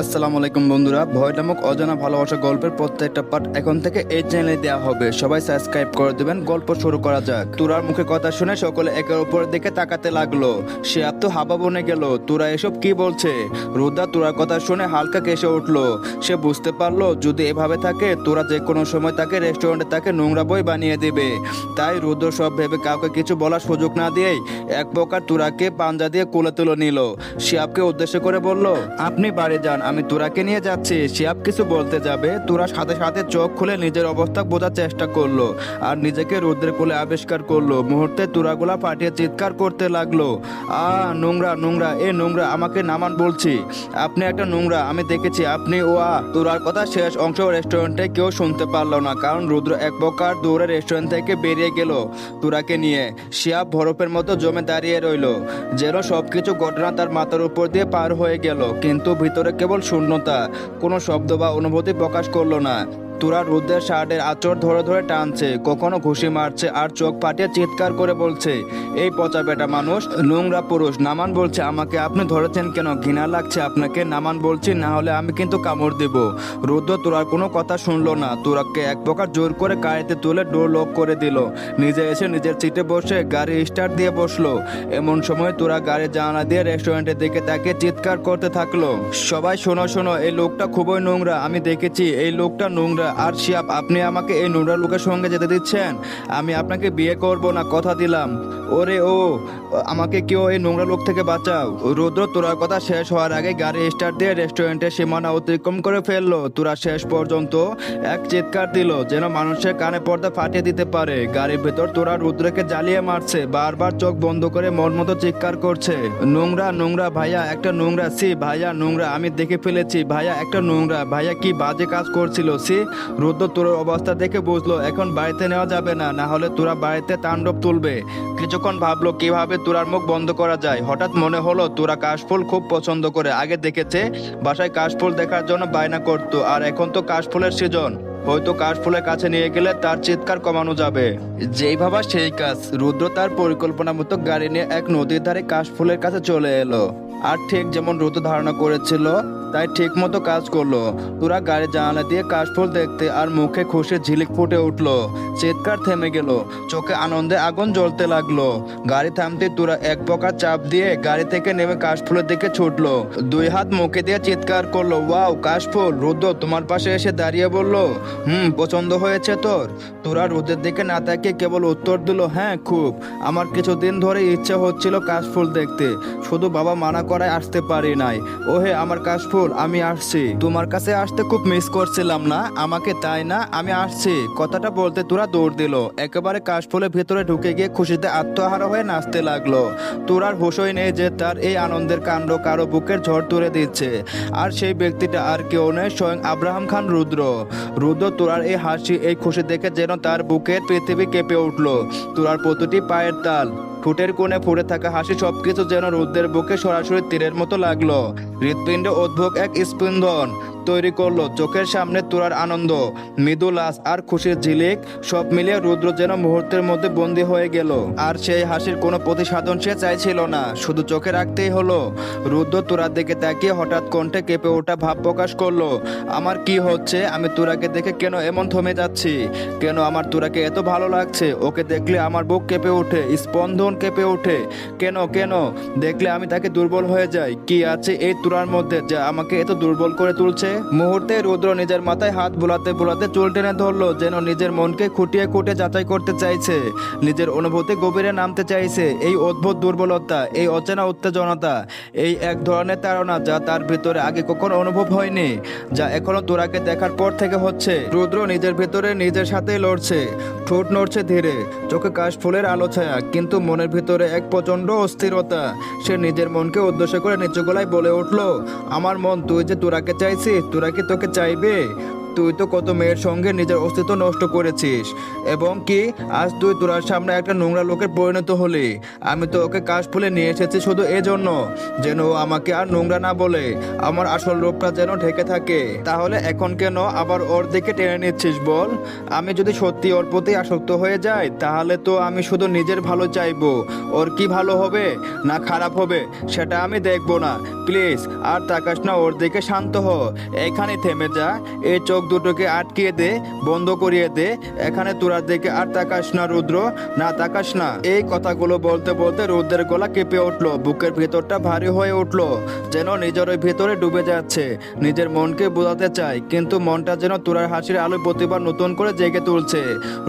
আসসালামু আলাইকুম বন্ধুরা, ভয় নামক অজানা ভালোবাসা গল্পের প্রত্যেকটা পার্ট এখন থেকে এই চ্যানেলে দেওয়া হবে। সবাই সাবস্ক্রাইব করে দেবেন। গল্প শুরু করা যাক। তুরার মুখে কথা শুনে সকলে একের উপরের দিকে তাকাতে লাগলো। সে আর তো হাবা বনে গেল। তুরা এসব কি বলছে? রুদ্রা তুরার কথা শুনে হালকা কেসে উঠলো। সে বুঝতে পারলো যদি এভাবে থাকে তুরা যে কোনো সময় তাকে রেস্টুরেন্টে তাকে নোংরা বই বানিয়ে দেবে। তাই রুদ্র সব ভেবে কাউকে কিছু বলার সুযোগ না দিয়েই এক প্রকার তুরাকে পাঞ্জা দিয়ে কোলে তুলে নিল। শিয়াবকে উদ্দেশ্য করে বলল, আপনি বাড়ি যান, আমি তুরাকে নিয়ে যাচ্ছি। শিয়াব কিছু বলতে যাবে, তুরা সাথে সাথে চোখ খুলে নিজের অবস্থা বোঝার চেষ্টা করলো আর নিজেকে রুদ্রের কোলে আবিষ্কার করলো। মুহূর্তে তুরাগুলা ফাটিয়ে চিৎকার করতে লাগলো, নোংরা নোংরা, এ নোংরা, আমাকে নামান বলছি, আপনি একটা নোংরা, আমি দেখেছি আপনি। তুরার কথা শেষ অংশ রেস্টুরেন্টে কেউ শুনতে পারলো না, কারণ রুদ্র এক প্রকার দৌড়ে রেস্টুরেন্ট থেকে বেরিয়ে গেল তুরাকে নিয়ে। শিয়াব বরফের মতো জমে দাঁড়িয়ে রইল, যেন সবকিছু ঘটনা তার মাথার উপর দিয়ে পার হয়ে গেল, কিন্তু ভিতরে কেবল শূন্যতা। কোনো শব্দ বা অনুভূতি প্রকাশ করলো না। তুরা রুদ্রের শার্টের আঁচড় ধরে ধরে টানছে, কখনো ঘুষি মারছে আর চোখ ফাটিয়ে চিৎকার করে বলছে, এই পচা বেটা মানুষ, নোংরা পুরুষ, নামান বলছে আমাকে, আপনি ধরেছেন কেন? ঘৃণা লাগছে আপনাকে? নামান বলছি, না হলে আমি কিন্তু কামড় দেব। রুদ্র তুরার কোনো কথা শুনলো না। তুরাকে এক প্রকার জোর করে গাড়িতে তুলে ডোর লক করে দিল। নিজে এসে নিজের সিটে বসে গাড়ি স্টার্ট দিয়ে বসলো। এমন সময় তুরা গাড়ির জানালা দিয়ে রেস্টুরেন্টের দিকে তাকে চিৎকার করতে থাকলো, সবাই শোনো শোনো, এই লোকটা খুবই নোংরা, আমি দেখেছি এই লোকটা নোংরা। আর শিয়াব, আপনি আমাকে এই নোংরা লোকের সঙ্গে যেতে দিচ্ছেন? আমি আপনাকে বিয়ে করব না, কথা দিলাম। ওরে ও, আমাকে কেউ এই নোংরা লোক থেকে বাঁচাও। রুদ্র তুরার কথা শেষ হওয়ার আগে গাড়ি স্টার্ট দিয়ে রেস্টুরেন্টের সীমানা অতিক্রম করে ফেললো। তুরা শেষ পর্যন্ত এক চিৎকার দিল, যেন মানুষের কানে পর্দা ফাটিয়ে দিতে পারে। গাড়ির ভেতর তুরা রুদ্রকে জ্বালিয়ে মারছে, বারবার চোখ বন্ধ করে মন মতো চিৎকার করছে, নোংরা নোংরা ভাইয়া, একটা নোংরা, সি ভাইয়া নোংরা, আমি দেখে ফেলেছি ভাইয়া, একটা নোংরা ভাইয়া, কি বাজে কাজ করছিল সি। রুদ্র তুরার অবস্থা দেখে বুঝলো এখন বাড়িতে নেওয়া যাবে না, না হলে তুরা বাড়িতে তাণ্ডব তুলবে। কিছুক্ষণ ভাবলো কিভাবে তুরার মুখ বন্ধ করা যায়। হঠাৎ মনে হলো তুরা কাশফুল খুব পছন্দ করে, আগে দেখেছে বাসায় কাশফুল দেখার জন্য বায়না করতো, আর এখন তো কাশফুলের সিজন, হয়তো কাশফুলের কাছে নিয়ে গেলে তার চিৎকার কমানো যাবে। যেই ভাবা সেই কাজ। রুদ্র তার পরিকল্পনা মতো গাড়ি নিয়ে এক নদীর ধারে কাশফুলের কাছে চলে এলো, আর ঠিক যেমন রুদ্র ধারণা করেছিল তাই ঠিক মতো কাজ করলো। তুরা গাড়ি জানালা দিয়ে কাশফুল দেখতে আর মুখে খুশি ঝিলিক ফুটে উঠলো। চিৎকার থেমে গেল, চোখে আনন্দে আগুন জ্বলতে লাগলো। গাড়ি থামতে তুরা এক প্রকার চাপ দিয়ে গাড়ি থেকে নেমে কাশফুলের দিকে ছুটলো। দুই হাত মুখে দিয়ে চিৎকার করলো, ওয়াও কাশফুল। রুদ্র তোমার পাশে এসে দাঁড়িয়ে বলল, পছন্দ হয়েছে তোর? তুরা রুদ্রের দিকে না তাকিয়ে কেবল উত্তর দিল, হ্যাঁ খুব, আমার কিছুদিন ধরে ইচ্ছা হচ্ছিল কাশফুল দেখতে, শুধু বাবা মানা করায় আসতে পারি নাই। ওহে আমার কাশফুল, আমি আসছি, তোমার কাছে আসতে খুব মিস করছিলাম না আমাকে, তাই না? আমি আসছি। কথাটা বলতে তুরা দৌড় দিল, একেবারে কাশফুলের ভিতরে ঢুকে গিয়ে খুশিতে আত্মহারা হয়ে নাচতে লাগলো। তুরার হুঁশই নেই যে তার এই আনন্দের কাণ্ড কারো বুকের ঝড় তুলে দিচ্ছে, আর সেই ব্যক্তিটা আর কেউ নেই, স্বয়ং আব্রাহাম খান রুদ্র। রুদ্র তুরার এই হাসি, এই খুশি দেখে যেন তার বুকের পৃথিবী কেঁপে উঠলো। তুরার প্রতিটি পায়ের তাল, ঠোঁটের কোণে ফুটে থাকা হাসি, সবকিছু যেন রুদ্রের বুকে সরাসরি তীরের মতো লাগলো। হৃৎপিণ্ডে অদ্ভুত এক স্পন্দন তৈরি করলো। চোখের সামনে তুরার আনন্দ, মৃদু লাস আর খুশির ঝিলিক, সব মিলিয়ে রুদ্র যেন মুহূর্তের মধ্যে বন্দী হয়ে গেল। আর সেই হাসির কোনো প্রতিসাধন সে চাইছিল না, শুধু চোখে রাখতেই হলো। রুদ্র তুরার দিকে তাকিয়ে হঠাৎ কণ্ঠে কেঁপে ওঠা ভাব প্রকাশ করলো, আমার কি হচ্ছে? আমি তুরাকে দেখে কেন এমন থমে যাচ্ছি? কেন আমার তুরাকে এত ভালো লাগছে? ওকে দেখলে আমার বুক কেঁপে ওঠে, স্পন্দন কেঁপে ওঠে। কেন কেন দেখলে আমি তাকে দুর্বল হয়ে যাই? কি আছে এই তুরার মধ্যে যা আমাকে এত দুর্বল করে তুলছে? মুহূর্তে রুদ্র নিজের মাথায় হাত বুলাতে বুলাতে চুল টেনে ধরলো, যেন নিজের মনকে খুঁটিয়ে খুঁটে যাচাই করতে চাইছে, নিজের অনুভূতি গভীরে নামতে চাইছে। এই অদ্ভুত দুর্বলতা, এই অচেনা উত্তেজনতা, এই এক ধরনের তাড়না যা তার ভিতরে আগে কখনো অনুভব হয়নি, যা এখনো তুরাকে দেখার পর থেকে হচ্ছে। রুদ্র নিজের ভিতরে নিজের সাথেই লড়ছে, ঠোঁট নড়ছে ধীরে, চোখে কাশফুলের আলো ছায়া, কিন্তু মনের ভিতরে এক প্রচন্ড অস্থিরতা। সে নিজের মনকে উদ্দেশ্য করে নিচু গলায় বলে উঠলো, আমার মন, তুই যে তুরাকে চাইছিস, তুরা কি তোকে চাইবে? তুই তো কত মেয়ের সঙ্গে নিজের অস্তিত্ব নষ্ট করেছিস, এবং কি আজ তুই তোরার সামনে একটা নোংরা লোকের পরিণত হলি। আমি তো ওকে কাশফুলে নিয়ে এসেছি শুধু এজন্য যেন ও আমাকে আর নোংরা না বলে, আমার আসল রূপটা যেন ঢেকে থাকে। তাহলে এখন কেন আবার ওর দিকে টেনে নিচ্ছিস বল? আমি যদি সত্যি ওর প্রতি আসক্ত হয়ে যাই তাহলে তো আমি শুধু নিজের ভালো চাইবো, ওর কি ভালো হবে না খারাপ হবে সেটা আমি দেখবো না, প্লিজ আর তাকাস না ওর দিকে, শান্ত হ, এখানে থেমে যা, এই চোখ দুটোকে আটকিয়ে দে, বন্ধ করিয়ে দে, এখানে তোরার দিকে আর তাকাস না রুদ্র, না তাকাস না। এই কথাগুলো বলতে বলতে রুদ্রের গলা কেঁপে উঠলো, বুকের ভিতরটা ভারী হয়ে উঠলো, যেন নিজের ওই ভিতরে ডুবে যাচ্ছে। নিজের মনকে বোঝাতে চায়, কিন্তু মনটা যেন তুরার হাসির আলো প্রতিবার নতুন করে জেগে তুলছে।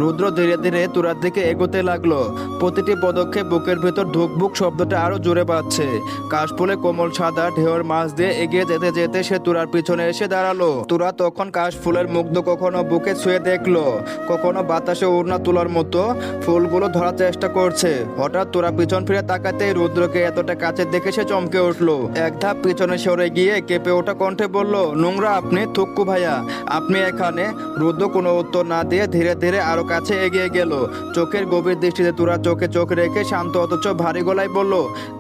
রুদ্র ধীরে ধীরে তুরার দিকে এগোতে লাগলো, প্রতিটি পদক্ষেপ বুকের ভেতর ধুকবুক শব্দটা আরো জোরে পাচ্ছে। কাশফুলে কোমল সাদা ঢেউর মাছ দিয়ে এগিয়ে যেতে যেতে সে তুরার পিছনে এসে দাঁড়ালো। তুরা তখন কাশফুলের মুগ্ধ কখনো বুকে ছুঁয়ে দেখলো, কখনো বাতাসে উড়না তোলার মতো ফুলগুলো ধরার চেষ্টা করছে। হঠাৎ তুরা পিছন ফিরে তাকাতেই রুদ্রকে এতটা কাছে দেখে সে চমকে উঠলো। এক ধাপ পিছনে সরে গিয়ে কেঁপে ওঠা কণ্ঠে বলল, নোংরা আপনি? থুক্কু ভাইয়া আপনি এখানে? রুদ্র কোনো উত্তর না দিয়ে ধীরে ধীরে আরো কাছে এগিয়ে গেল। চোখের গভীর দৃষ্টিতে তুরা চোখে চোখ রেখে শান্ত অথচ ভারী গলায় বলল,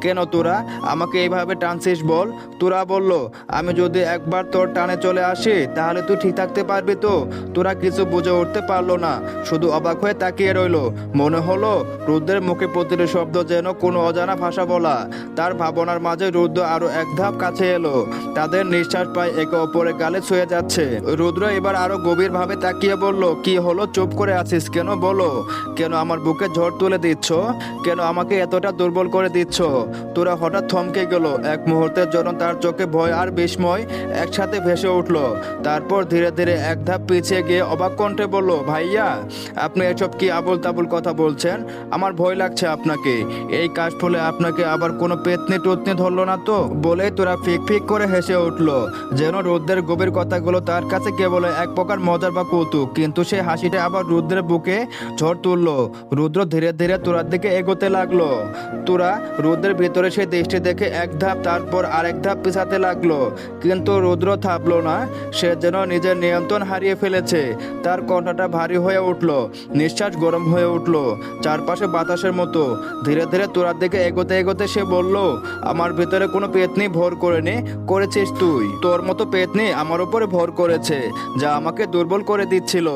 কেন তুরা আমাকে এইভাবে টানছিস বল? তুরা বলল, আমি যদি একবার তোর টানে চলে আসি তাহলে তুই ঠিক থাকতে পারবি তো? তুরা কিছু বুঝে উঠতে পারলো না, শুধু অবাক হয়ে তাকিয়ে রইল। মনে হলো রুদ্রের মুখে প্রতিটি শব্দ যেন কোনো অজানা ভাষা বলা। তার ভাবনার মাঝে রুদ্র আরো এক ধাপ কাছে এলো, তাদের নিঃশ্বাস প্রায় একে অপরের গালে ছুঁয়ে যাচ্ছে। রুদ্র এবার আরো গভীর ভাবে তাকিয়ে বলল, কি হলো, চুপ করে আছিস কেন? বলো, কেন আমার বুকে ঝড় তুলে দিচ্ছ? কেন আমাকে এতটা দুর্বল করে দিচ্ছ? তোরা হঠাৎ থমকে গেল। এক মুহূর্তের জন্য তার চোখে ভয় আর বিস্ময় একসাথে ভেসে উঠল। তারপর ধীরে ধীরে এক ধাপ পিছিয়ে গিয়ে অবাক কণ্ঠে বলল, ভাইয়া আপনি এসব কি আবল তাবল কথা বলছেন? আমার ভয় লাগছে আপনাকে। এই কাশফুলে আপনাকে আবার কোনো পেতনি টুতনি ধরলো না তো? বলেই তোরা ফিক ফিক করে হেসে উঠল, যেন রুদ্রের গভীর কথাগুলো তার কাছে কেবল এক প্রকার মজার বা কৌতুক। কিন্তু সেই হাসিটা আবার রুদ্রের বুকে ঝড় তুলল। রুদ্র ধীরে ধীরে তোরার দিকে এগোতে লাগলো। তোরা রুদ্রের ভিতরে সেই দৃষ্টি দেখে এক ধাপ তারপর আরেক ধাপ পিছাতে লাগলো, কিন্তু রুদ্র থামলো না। সে যেন নিজের নিয়ন্ত্রণ হারিয়ে ফেলেছে। তার কণ্ঠটা ভারী হয়ে উঠল, নিঃশ্বাস গরম হয়ে উঠল, চারপাশে বাতাসের মতো। ধীরে ধীরে তোরার দিকে এগোতে এগোতে সে বলল, আমার ভিতরে কোনো পেতনি ভর করেনি, করেছিস তুই। তোর মতো পেতনি আমার উপরে ভর করেছে, যা আমাকে দুর্বল করে দিচ্ছিল।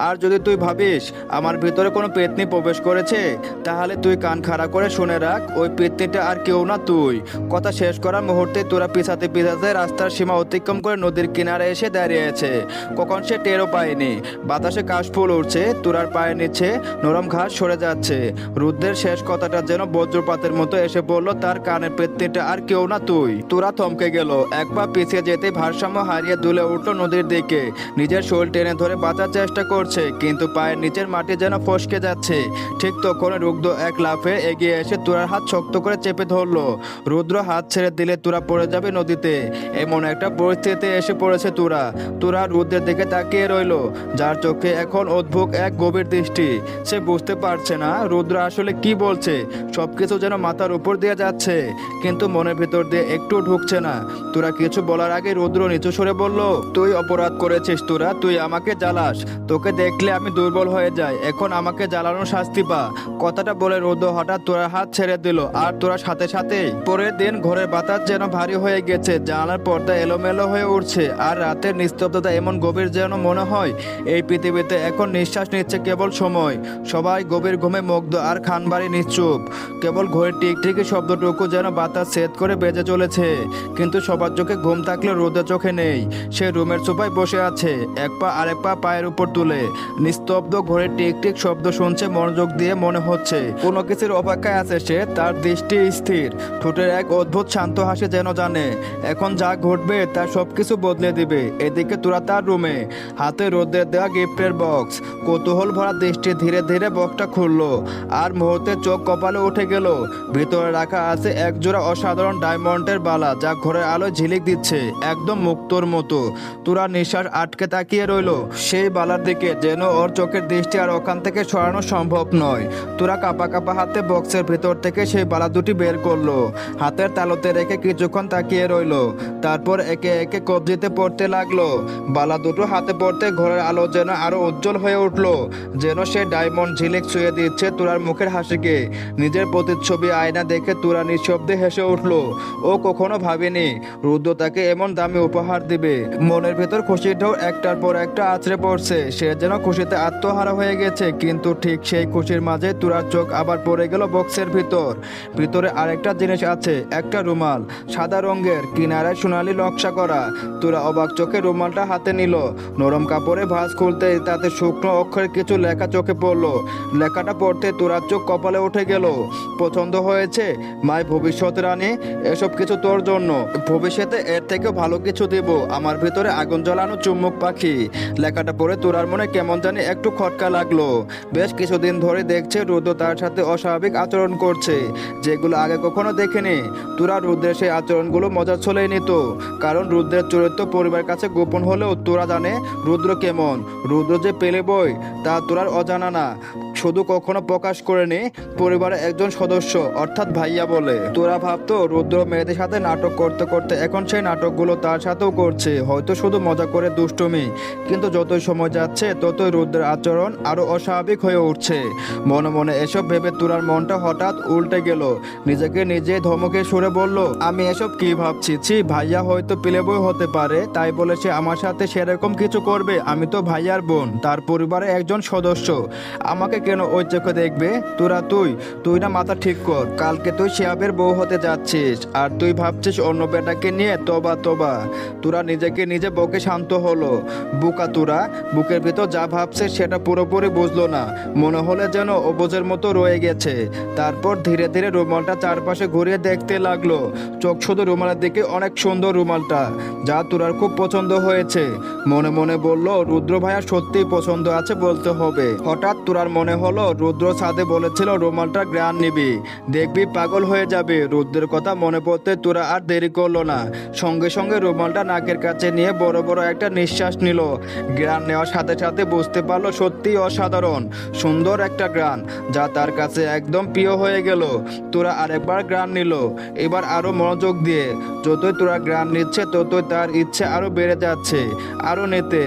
আর যদি তুই ভাবিস আমার ভিতরে কোনো পেতনি প্রবেশ করেছে, তাহলে তুই কান খাড়া করে শুনে রাখ, ওই পেতনিটা আর কেউ না তুই। কথা শেষ করার মুহূর্তে তোরা পিছাতে পিছাতে রাস্তার সীমা অতিক্রম করে নদীর কিনারে এসে দাঁড়িয়েছে। কখন সে টেরও পায়নি, বাতাসে কাশফুল উড়ছে, তোরার পায়ের নিচে নরম ঘাস সরে যাচ্ছে। রুদ্রের শেষ কথাটা যেন বজ্রপাতের মতো এসে পড়লো তার কানের, পেতনিটা আর কেউ না তুই। তোরা থমকে গেল, এক পা পিছিয়ে যেতে ভারসাম্য হারিয়ে দুলে উঠলো নদীর দিকে। নিজের শরীর টেনে ধরে বাঁচার চেষ্টা করছে, কিন্তু পায়ের নিচের মাটি যেন ফসকে যাচ্ছে। ঠিক তখন রুদ্র এক লাফে এগিয়ে এসে তোরার হাত শক্ত করে চেপে ধরলো। রুদ্র হাত ছেড়ে দিলে তোরা পড়ে যাবে নদীতে, এমন একটা পরিস্থিতিতে এসে পড়েছে তোরা। তোরা রুদ্রের দিকে তাকিয়ে রইল, যার চোখে এখন অদ্ভুত এক গভীর দৃষ্টি। সে বুঝতে পারছে না রুদ্র আসলে কি বলছে। সবকিছু যেন মাথার উপর দিয়ে যাচ্ছে, কিন্তু মনের ভিতর দিয়ে একটু ঢুকছে না। তোরা কিছু বলার আগে রুদ্র নিচু সরে বলল, তুই অপরাধ করেছিস তোরা, তুই আমাকে জ্বালাস, তোকে দেখলে আমি দুর্বল হয়ে যাই, এখন আমাকে জ্বালানোর শাস্তি পা। কথাটা বলে রুদ্র হঠাৎ তোরা হাত ছেড়ে দিল, আর তোরা সাথে সাথে। পরের দিন ঘরের বাতাস যেন ভারী হয়ে গেছে, জানালার পর্দা এলোমেলো হয়ে উঠছে, আর রাতের নিস্তব্ধতা এমন গভীর যেন মনে হয় এই পৃথিবীতে এখন নিঃশ্বাস নিচ্ছে কেবল সময়। সবাই গভীর ঘুমে মুগ্ধ, আর খানবাড়ি নিশ্চুপ। কেবল ঘরের টিকটিকি শব্দটুকু যেন বাতাস সেদ করে বেজে চলেছে। কিন্তু সবার চোখে ঘুম থাকলে রোদের চোখে নেই। সে রুমের সোফায় বসে আছে, এক পা আরেক পা পায়ের উপর তুলে, নিস্তব্ধ। ঘরের টিক টিক শব্দ শুনছে মনোযোগ দিয়ে, মনে হচ্ছে কোনো কিছুর অপেক্ষায় আছে সে। তার দৃষ্টি স্থির, ঠোঁটের এক অদ্ভুত শান্ত হাসি, যেন জানে এখন যা ঘটবে তার সবকিছু বদলে দিবে। এদিকে তোরা তার রুমে, হাতে রোদের দেওয়া গিফটের বক্স। কৌতূহল ভরা দৃষ্টি ধীরে ধীরে বক্সটা খুললো, আর মুহূর্তে চোখ কপালে উঠে গেল। ভিতরে রাখা আছে এক জোড়া অসাধারণ ডায়মন্ডের বালা, যা ঘরের আলোয় ঝিলিক দিচ্ছে একদম মুক্তোর মতো। তোরা নিঃশ্বাস আটকে তাকিয়ে রইল সেই বালার দিকে, যেন ওর চোখের দৃষ্টি আর ওখান থেকে সরানো সম্ভব নয়। তোরা কাঁপা কাঁপা হাতে বক্সের ভিতর থেকে সেই বালা দুটি বের করলো, হাতের তালুতে রেখে কিছুক্ষণ তাকিয়ে রইল। তারপর একে একে কবজিতে পড়তে লাগলো। বালা দুটো হাতে পড়তে ঘরের আলো যেন আরো উজ্জ্বল হয়ে উঠলো, যেন সে ডায়মন্ড ঝিলিক ছুঁয়ে দিচ্ছে তোরার মুখের হাসিকে। নিজের প্রতিচ্ছবি আয়না দেখে তোরা নিঃশব্দে হেসে উঠলো। ও কখনো ভাবেনি রুদ্র তাকে এমন দামি উপহার দিবে। মনের ভেতর খুশির ঢেউ একটার পর একটা আছড়ে পড়ছে। সে যেন খুশিতে আত্মহারা হয়ে গেছে, কিন্তু ঠিক সেই খুশির মাঝে তোরার চোখ আবার পড়ে গেল বক্সের ভিতরে আরেকটা জিনিস আছে, একটা রুমাল। সাদা রঙের, কিনারায় সোনালি নকশা করা। তোরা অবাক চোখে রুমালটা হাতে নিল। নরম কাপড়ে ভাঁজ খুলতে তাতে শুকনো অক্ষরে কিছু লেখা চোখে পড়লো। লেখাটা পড়তে তোরার চোখ কপালে উঠে গেল। পছন্দ হয়েছে মাই ভবিষ্যৎ রানী, এসব কিছু তোর জন্য। ভবিষ্যতে এর থেকে ভালো কিছু দেব, আমার ভিতরে আগুন জ্বালানো চুম্বক পাখি। লেখাটা পড়ে তোরার মনে কেমন জানি একটু খটকা লাগলো। বেশ কিছুদিন ধরে দেখছে রুদ্র তার সাথে অস্বাভাবিক আচরণ করছে, যেগুলো আগে কখনো দেখেনি। তোরা রুদ্রের সেই আচরণগুলো মজা ছলেই নিত, কারণ রুদ্রের চরিত্র পরিবার কাছে গোপন হলেও তোরা জানে রুদ্র কেমন। রুদ্র যে পেলে বই তা তোরার অজানা না, শুধু কখনো প্রকাশ করেনি পরিবারের একজন সদস্য অর্থাৎ ভাইয়া বলে। তোরা ভাবতো রুদ্র মেয়েদের সাথে নাটক করতে করতে এখন সেই নাটকগুলো তার সাথেও করছে, হয়তো শুধু মজা করে দুষ্টুমি। কিন্তু যতই সময় যাচ্ছে ততই রুদ্রের আচরণ আরো অস্বাভাবিক হয়ে উঠছে। মনে মনে এসব ভেবে তোরার মনটা হঠাৎ উল্টে গেল। নিজেকে নিজে ধমকে সুরে বলল, আমি এসব কি ভাবছি? ছি, ভাইয়া হয়তো প্লেবয় হতে পারে, তাই বলে সে আমার সাথে সেরকম কিছু করবে? আমি তো ভাইয়ার বোন, তার পরিবারের একজন সদস্য, আমাকে কেন ওই চোখে দেখবে? তুই না মাথা ঠিক কর, কালকে তুই শিহাবের বউ হতে যাচ্ছিস আর তুই ভাবছিস অন্য বেটাকে নিয়ে। তোবা তোবা। তোরা নিজেকে নিজে বকে শান্ত হলো। বুকা তোরা, বুকের ভিতর যা ভাবছে সেটা পুরোপুরি বুঝলো না, মনে হলে যেন অবুঝের মতো রয়ে গেছে। তারপর ধীরে ধীরে রুমালটা চারপাশে ঘুরিয়ে দেখতে লাগলো। চোখ শুধু রুমালের দিকে, অনেক সুন্দর রুমালটা, যা তোরার খুব পছন্দ হয়েছে। মনে মনে বলল, রুদ্র ভাইয়া সত্যিই পছন্দ আছে বলতে হবে। হঠাৎ তোরার মনে হলো রুদ্র সাথে বলেছিল রুমালটা গ্রান নিবি, দেখবি পাগল হয়ে যাবে। রুদ্রের কথা মনে পড়তে তোরা আর দেরি করলো না, সঙ্গে সঙ্গে রুমালটা নাকের কাছে নিয়ে বড় বড় একটা নিঃশ্বাস নিল। গ্রান নেওয়ার সাথে সাথে বুঝতে পারলো সত্যিই অসাধারণ সুন্দর একটা গ্রান, যা তার কাছে একদম প্রিয় হয়ে গেল। তোরা আরেকবার গ্রান নিল, এবার আরো মনোযোগ দিয়ে। যতই তোরা গ্রান নিচ্ছে ততই তার ইচ্ছে আরো বেড়ে যাচ্ছে, আরো নিতে,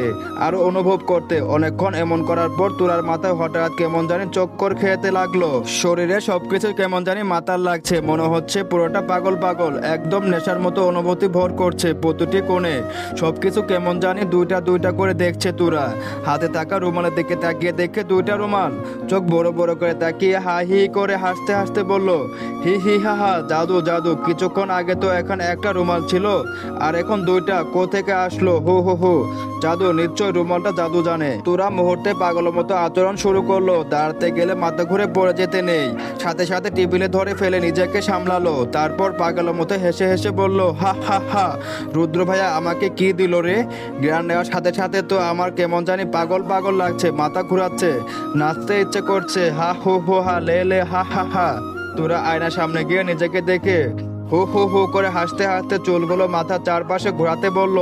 আরো অনুভব করতে। অনেকক্ষণ এমন করার পর তোরার মাথায় হঠাৎ কেমন জানি চক্কর খেতে লাগলো। শরীরে সবকিছু কেমন জানি মাতাল লাগছে, মনে হচ্ছে পুরোটা পাগল পাগল, একদম নেশার মতো অনুভূতি ভর করছে প্রতিটি কোণে। সবকিছু কেমন জানি দুইটা দুইটা করে দেখছে তোরা। হাতে থাকা রুমালের দিকে তাকিয়ে দেখে দুইটা রুমাল। চোখ বড় বড় করে তাকিয়ে হা হি করে হাসতে হাসতে বলল, হি হি হা হা, জাদু জাদু, কিছুক্ষণ আগে তো এখানে একটা রুমাল ছিল আর এখন দুইটা, কোত্থেকে আসলো? হু হু হু, জাদু, নিশ্চয় রুমালটা জাদু জানে। তোরা মুহূর্তে পাগলের মতো আচরণ শুরু করলো। দাঁড়াতে গেলে মাথা ঘুরে পড়ে যেতে নেই, সাথে সাথে টেবিলে ধরে ফেলে নিজেকে সামলালো। তারপর পাগলের মতো হেসে হেসে বলল, হা হা হা, রুদ্র ভাইয়া আমাকে কি দিল রে? জ্ঞান নেওয়ার সাথে সাথে তো আমার কেমন জানি পাগল পাগল লাগছে, মাথা ঘুরাচ্ছে, নাচতে ইচ্ছে করছে। হা হু হু হা, লে লে হা হা হা। তোরা আয়নার সামনে গিয়ে নিজেকে দেখে হু হু হু করে হাসতে হাসতে চুলগুলো মাথার চারপাশে ঘোরাতে বলল,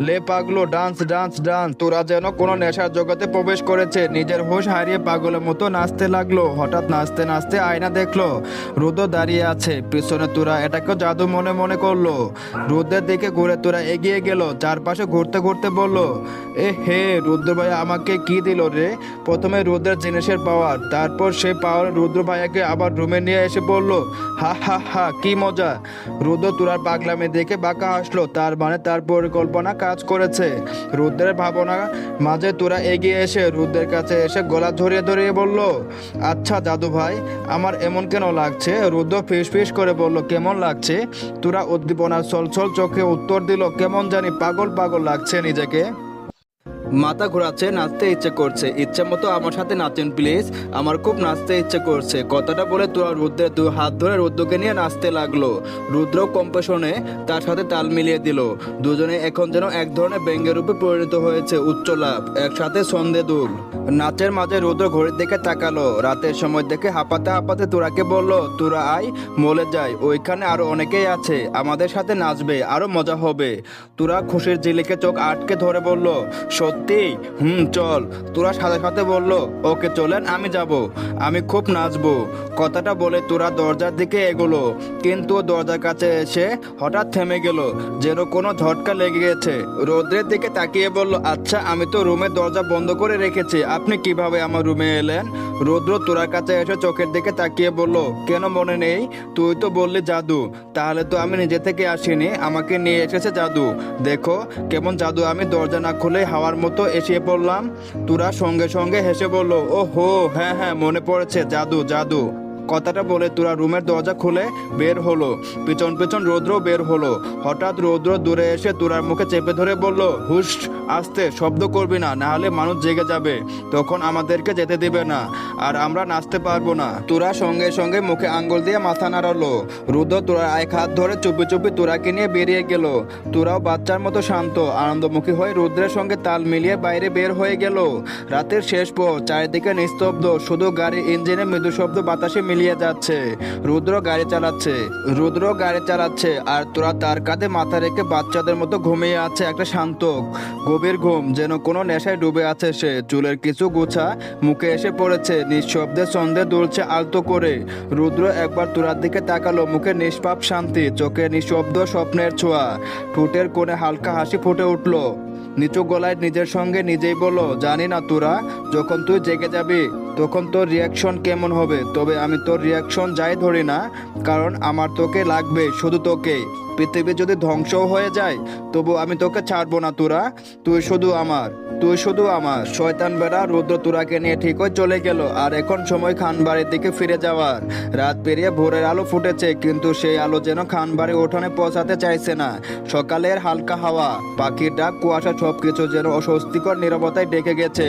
লে পাগলো, ডান্স ডান্স ডান্স। তোরা যেন কোনো নেশার জগতে প্রবেশ করেছে, নিজের হুঁশ হারিয়ে পাগলের মতো নাচতে লাগলো। হঠাৎ নাচতে নাচতে আয়না দেখলো রুদ্র দাঁড়িয়ে আছে পিছনে। তোরা এটাকে জাদু মনে মনে করলো। রুদ্রের দিকে ঘুরে তোরা এগিয়ে গেল, চারপাশে ঘুরতে ঘুরতে বলল, এ হে, রুদ্র ভাইয়া আমাকে কি দিল রে? প্রথমে রুদ্রের জিনিসের পাওয়ার, তারপর সে পাওয়ার রুদ্র ভাইয়াকে আবার রুমে নিয়ে এসে বলল, হা হা হা, কি মজা। রুদ্র তোরার পাগলামি দেখে বাঁকা হাসলো, তার মানে তার পরিকল্পনা কাজ করেছে। রুদ্রের ভাবনা মাঝে তোরা এগিয়ে এসে রুদ্রের কাছে এসে গলা ধরিয়ে ধরিয়ে বলল, আচ্ছা জাদু ভাই, আমার এমন কেন লাগছে? রুদ্র ফিস ফিস করে বলল, কেমন লাগছে? তোরা উদ্দীপনার ছলছল চোখে উত্তর দিল, কেমন জানি পাগল পাগল লাগছে নিজেকে, মাথা ঘোরাচ্ছে, নাচতে ইচ্ছে করছে, ইচ্ছে মতো আমার সাথে নাচেন প্লিজ, আমার খুব নাচতে ইচ্ছে করছে। কথাটা বলে তোরা রুদ্রের দু হাত ধরে রুদ্রকে নিয়ে নাচতে লাগলো। রুদ্র কম্পোশনে তার সাথে তাল মিলিয়ে দিল। দুজনে এখন যেন এক ধরনের ব্যঙ্গের রূপে পরিণত হয়েছে, উচ্চ লাভ, একসাথে সন্ধে দুল। নাচের মাঝে রুদ্র ঘড়ির দিকে তাকালো, রাতের সময় দেখে হাঁপাতে হাঁপাতে তোরাকে বলল, তোরা আয়, মলে যাই, ওইখানে আরো অনেকেই আছে, আমাদের সাথে নাচবে, আরো মজা হবে। তোরা খুশির ঝিলিকে চোখ আটকে ধরে বলল, সত্যি? চল। তোরা সাথে সাথে বলল, ওকে চলেন, আমি যাব, আমি খুব নাচবো। কথাটা বলে তোরা দরজার দিকে এগোলো, কিন্তু দরজার কাছে এসে হঠাৎ থেমে গেল, যেন কোনো ঝটকা লেগে গেছে। রৌদ্রের দিকে তাকিয়ে বলল, আচ্ছা, আমি তো রুমের দরজা বন্ধ করে রেখেছি, আপনি কিভাবে আমার রুমে এলেন? রৌদ্র তোরার কাছে এসে চোখের দিকে তাকিয়ে বলল, কেন মনে নেই? তুই তো বললি জাদু, তাহলে তো আমি নিজে থেকে আসিনি, আমাকে নিয়ে এসেছে জাদু। দেখো কেমন জাদু, আমি দরজা না খুলে হাওয়ার মতো এসে পড়লাম। তোরা সঙ্গে সঙ্গে হেসে বলল, ও হো, হ্যাঁ হ্যাঁ, মনে পড়েছে, জাদু জাদু। কথাটা বলে তোরা রুমের দরজা খুলে বের হলো। পিছন পিছন রৌদ্র বের হলো। হঠাৎ রৌদ্র দূরে এসে তোরার মুখে চেপে ধরে বলল, হুশ, আস্তে, শব্দ করবি না, না হলে মানুষ জেগে যাবে, তখন আমাদেরকে যেতে দিবে না আর আমরা নাচতে পারবো না। তোরা সঙ্গে সঙ্গে মুখে আঙ্গুল দিয়ে মাথা নাড়ালো। রুদ্র তোরার এক হাত ধরে চুপি চুপি তোরাকে নিয়ে বেরিয়ে গেল। তোরাও বাচ্চার মতো শান্ত আনন্দমুখী হয়ে রুদ্রের সঙ্গে তাল মিলিয়ে বাইরে বের হয়ে গেল। রাতের শেষ পর চারিদিকে নিস্তব্ধ, শুধু গাড়ির ইঞ্জিনে মৃদু শব্দ বাতাসে মিলিয়ে যাচ্ছে। রুদ্র গাড়ি চালাচ্ছে আর তোরা তার কাঁধে মাথা রেখে বাচ্চাদের মতো ঘুমিয়ে আছে। একটা শান্ত গভীর ঘুম, যেন কোনো নেশায় ডুবে আছে সে। চুলের কিছু গোছা মুখে এসে পড়েছে, নিঃশব্দে ছন্দে দুলছে আলতো করে। রুদ্র একবার তোরার দিকে তাকালো, মুখে নিষ্পাপ শান্তি, চোখে নিঃশব্দ স্বপ্নের ছোঁয়া। ঠোঁটের কোণে হালকা হাসি ফুটে উঠল। নিচু গলায় নিজের সঙ্গে নিজেই বলল, জানি না তোরা, যখন তুই জেগে যাবি তখন তোর রিয়াকশন কেমন হবে, তবে আমি তোর রিয়াকশন যাই ধরি না, কারণ আমার তোকে লাগবে, শুধু তোকে। পৃথিবী যদি ধ্বংসও হয়ে যায় তবু আমি তোকে ছাড়বো না তোরা, তুই শুধু আমার। শয়তান বেড়া রুদ্র তোরাকে নিয়ে ঠিকই চলে গেল। আর এখন সময় খানবাড়ির দিকে ফিরে যাওয়ার। রাত পেরিয়ে ভোরের আলো ফুটেছে, কিন্তু সেই আলো যেন খানবাড়ি উঠোনে পৌঁছাতে চাইছে না। সকালের হালকা হাওয়া, পাখির ডাক, কুয়াশা সবকিছু যেন অস্বস্তিকর নীরবতায় ডেকে গেছে।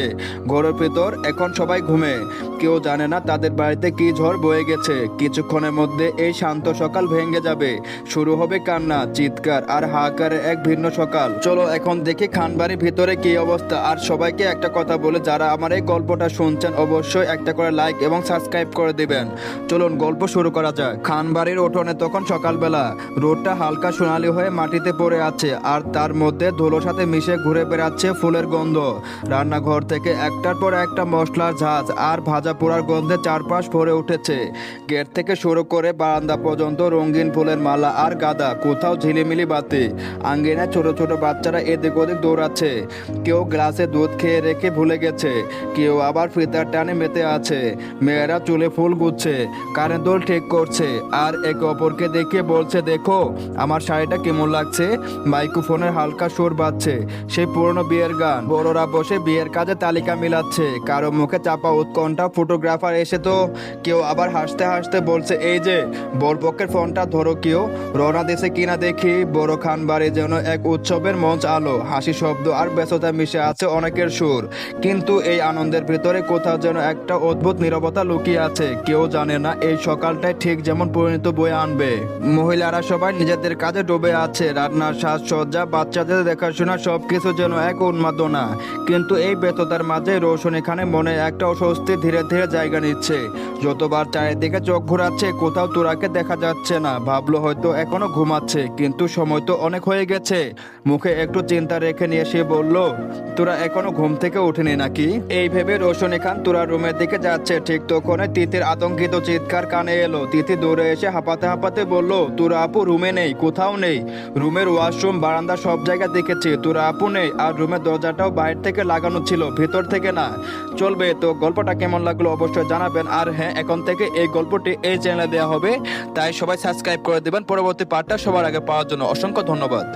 ঘরের ভেতর এখন সবাই ঘুমে, কেউ জানে না তাদের বাড়িতে কি ঝড় বয়ে গেছে। কিছুক্ষণের মধ্যে এই শান্ত সকাল ভেঙে যাবে, শুরু হবে কান্না, চিৎকার আর হাহাকারের এক ভিন্ন সকাল। চলো এখন দেখি খানবাড়ির ভিতরে কি অবস্থা। আর সবাইকে একটা কথা বলে, যারা আমার এই গল্পটা শুনছেন অবশ্যই একটা করে লাইক এবং সাবস্ক্রাইব করে দিবেন। চলুন গল্প শুরু করা যাক। খানবাড়ির উঠোনে তখন সকালবেলা। রোদটা হালকা সোনালি হয়ে মাটিতে পড়ে আছে, আর তার মধ্যে ধুলোর সাথে মিশে ঘুরে বেড়াচ্ছে ফুলের গন্ধ। রান্নাঘর থেকে একটার পর একটা মশলার ঝাঁজ আর ভাজা পোড়ার গন্ধে চারপাশ ভরে উঠেছে। গেট থেকে শুরু করে বারান্দা পর্যন্ত রঙিন ফুলের মালা আর গাদা, কোথাও ঝিলিমিলি বাতি। আঙ্গিনায় ছোট ছোট বাচ্চারা এদিক ওদিক দৌড়াচ্ছে। কেউ গ্লাসে দুধ খেয়ে রেখে ভুলে গেছে, কেউ আবার ফিতার টানে মেতে আছে। মেয়েরা চুলে ফুল গুচ্ছে, কানে দোল ঠিক করছে, আর একে অপরকে দেখে বলছে, দেখো আমার শাড়িটা কেমন লাগছে। মাইক্রোফোনের হালকা সুর বাজছে, সেই পুরনো বিয়ের গান। বড়রা বসে বিয়ের কাজে তালিকা মিলাচ্ছে, কারো মুখে চাপা উৎকণ্ঠা। ফটোগ্রাফার এসে তো কেউ আবার হাসতে হাসতে বলছে, এই যে বরপক্ষের ফোনটা ধরো, কেউ রওনা দিছে কিনা দেখি। বড় খান বাড়ি যেন এক উৎসবের মঞ্চ, আলো, হাসি, শব্দ আর ব্যস্ততা মিশে আছে অনেকের সুর। কিন্তু এই আনন্দের ভিতরে কোথাও যেন একটা অদ্ভুত নীরবতা লুকিয়ে আছে। কেউ জানে না এই সকালটাই ঠিক যেমন পরিণত বয়ে আনবে। মহিলারা সবাই নিজেদের কাজে ডুবে আছে, রান্নার সাজসজ্জা, বাচ্চাদের দেখাশোনা, সবকিছু যেন এক উন্মাদনা। কিন্তু এই ব্যস্ততার মাঝে রোশন এখানে মনে একটা অস্বস্তি ধীরে ধীরে জায়গা নিচ্ছে। যতবার চারিদিকে চোখ ঘোরাচ্ছে, কোথাও তোরাকে দেখা যাচ্ছে না। ভাবলো হয়তো এখনো ঘুমাচ্ছে, কিন্তু সময় তো অনেক হয়ে গেছে। মুখে একটু চিন্তা রেখে নিয়ে সে বলল, তোরা এখনো ঘুম থেকে ওঠেনি নাকি? এই ভেবে রোশনী খান তোরা রুমের দিকে যাচ্ছে। ঠিক তখনই তিথির আতঙ্কিত চিৎকার কানে এলো। তিথি দৌড়ে এসে হাঁপাতে হাঁপাতে বলল, তোরা আপু রুমে নেই, কোথাও নেই। রুমের ওয়াশরুম, বারান্দা সব জায়গা দেখেছি, তোরা আপু নেই। আর রুমের দরজাটাও বাইরে থেকে লাগানো ছিল, ভেতর থেকে না। চলবে তো গল্পটা কেমন লাগলো অবশ্যই জানাবেন। আর হ্যাঁ, এখন থেকে এই গল্পটি এই চ্যানেলে দেওয়া হবে, তাই সবাই সাবস্ক্রাইব করে দেবেন পরবর্তী পার্টটা সবার আগে পাওয়ার জন্য। অসংখ্য ধন্যবাদ।